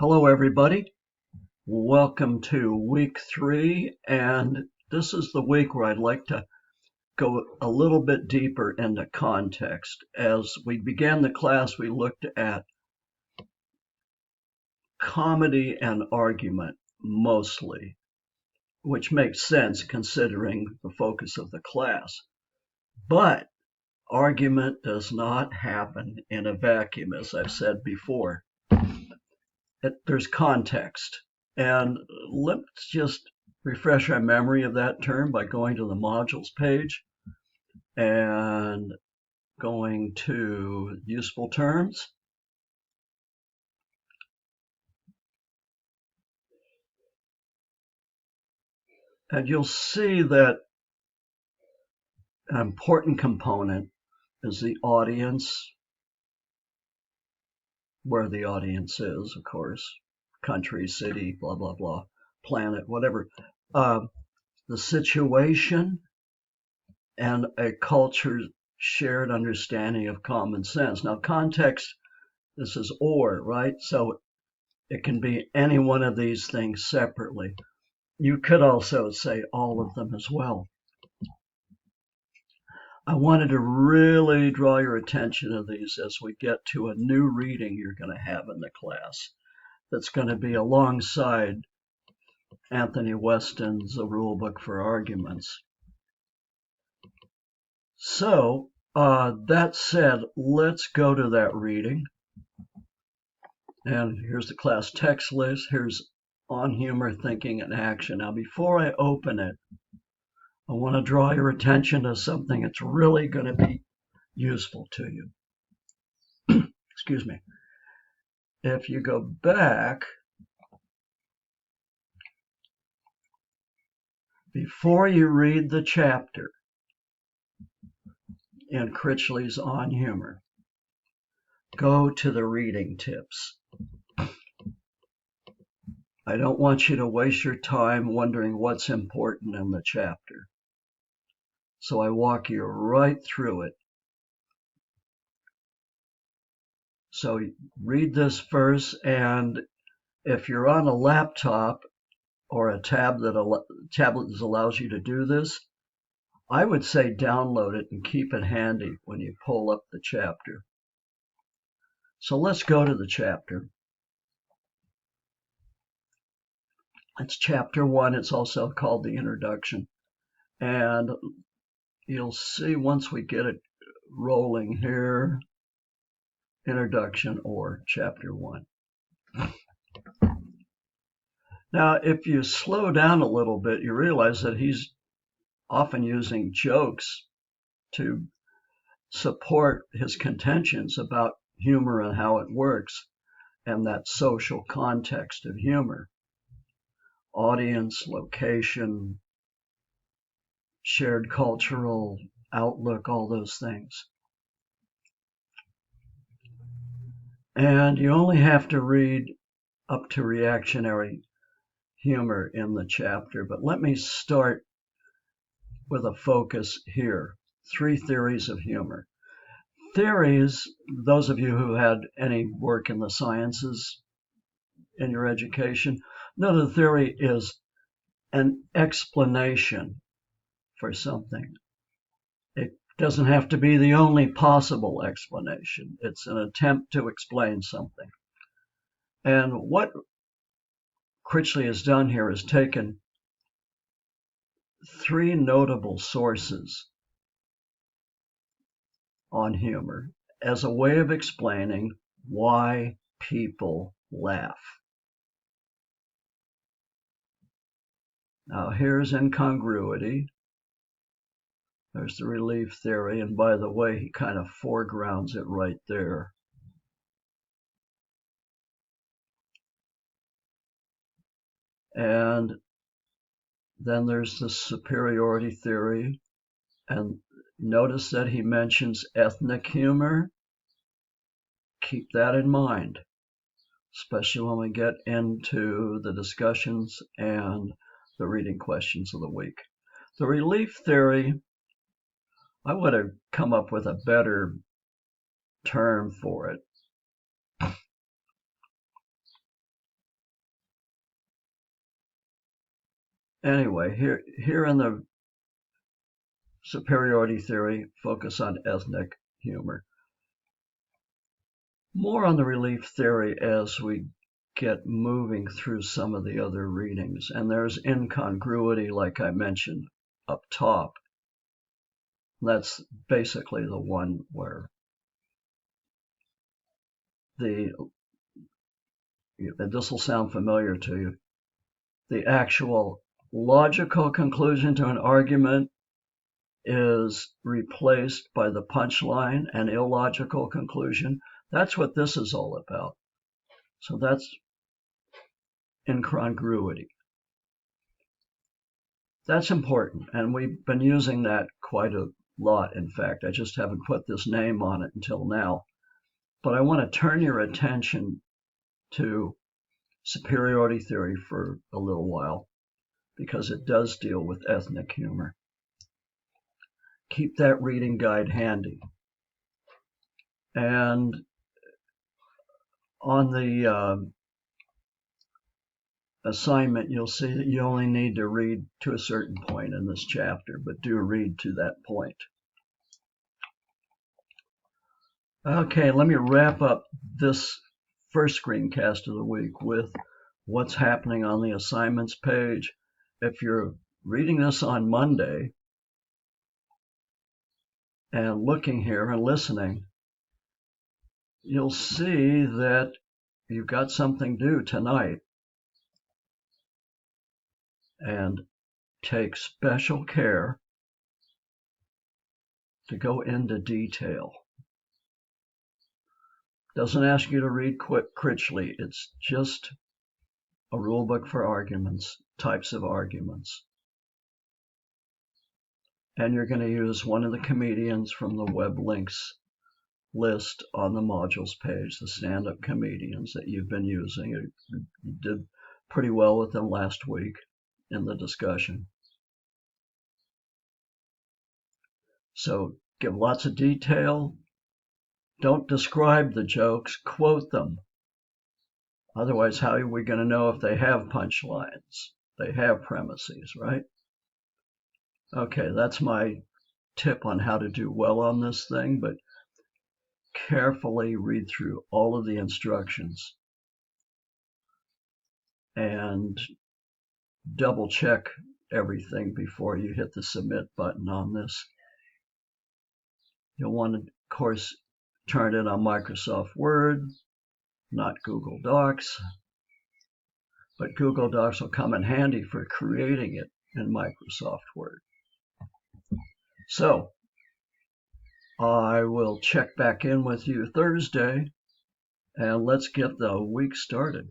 Hello, everybody. Welcome to week 3, and this is the week where I'd like to go a little bit deeper into context. As we began the class, we looked at comedy and argument mostly, which makes sense considering the focus of the class. But argument does not happen in a vacuum, as I've said before. There's context. And let's just refresh our memory of that term by going to the modules page and going to useful terms. And you'll see that an important component is the audience, where the audience is, of course, country, city, blah, blah, blah, planet, whatever. The situation and a culture's shared understanding of common sense. Now, context, this is or, right? So it can be any one of these things separately. You could also say all of them as well. I wanted to really draw your attention to these as we get to a new reading you're going to have in the class that's going to be alongside Anthony Weston's A Rule Book for Arguments. So, that said, let's go to that reading. And here's the class text list. Here's On Humor, Thinking, and Action. Now, before I open it, I want to draw your attention to something that's really going to be useful to you. Excuse me. If you go back, before you read the chapter in Critchley's On Humor, go to the reading tips. I don't want you to waste your time wondering what's important in the chapter. So I walk you right through it. So read this first, and if you're on a laptop or a tablet that allows you to do this, I would say download it and keep it handy when you pull up the chapter. So let's go to the chapter. It's chapter 1. It's also called the introduction. And you'll see once we get it rolling here, introduction or chapter 1. Now, if you slow down a little bit, you realize that he's often using jokes to support his contentions about humor and how it works and that social context of humor. Audience, location, shared cultural outlook, all those things. And you only have to read up to reactionary humor in the chapter, but let me start with a focus here. 3 theories of humor. Theories, those of you who had any work in the sciences in your education, know the theory is an explanation for something. It doesn't have to be the only possible explanation. It's an attempt to explain something. And what Critchley has done here is taken 3 notable sources on humor as a way of explaining why people laugh. Now, here's incongruity. There's the relief theory, and by the way, he kind of foregrounds it right there. And then there's the superiority theory, and notice that he mentions ethnic humor. Keep that in mind, especially when we get into the discussions and the reading questions of the week. The relief theory, I would have come up with a better term for it. Anyway, here in the superiority theory, focus on ethnic humor. More on the relief theory as we get moving through some of the other readings. And there's incongruity, like I mentioned up top. That's basically the one where this will sound familiar to you, the actual logical conclusion to an argument is replaced by the punchline and illogical conclusion. That's what this is all about. So that's incongruity. That's important, and we've been using that quite a lot, in fact. I just haven't put this name on it until now. But I want to turn your attention to superiority theory for a little while, because it does deal with ethnic humor. Keep that reading guide handy. And on the assignment, you'll see that you only need to read to a certain point in this chapter, but do read to that point. Okay, let me wrap up this first screencast of the week with what's happening on the assignments page. If you're reading this on Monday and looking here and listening, you'll see that you've got something due tonight. And take special care to go into detail. Doesn't ask you to read Critchley. It's just a rule book for arguments, types of arguments. And you're going to use one of the comedians from the web links list on the modules page, the stand-up comedians that you've been using. You did pretty well with them last week in the discussion. So give lots of detail. Don't describe the jokes, quote them. Otherwise, how are we going to know if they have punchlines? They have premises, right? Okay, that's my tip on how to do well on this thing, but carefully read through all of the instructions and double check everything before you hit the submit button on this. You'll want to, of course, turn it on Microsoft Word, not Google Docs, but Google Docs will come in handy for creating it in Microsoft Word. So I will check back in with you Thursday, and let's get the week started.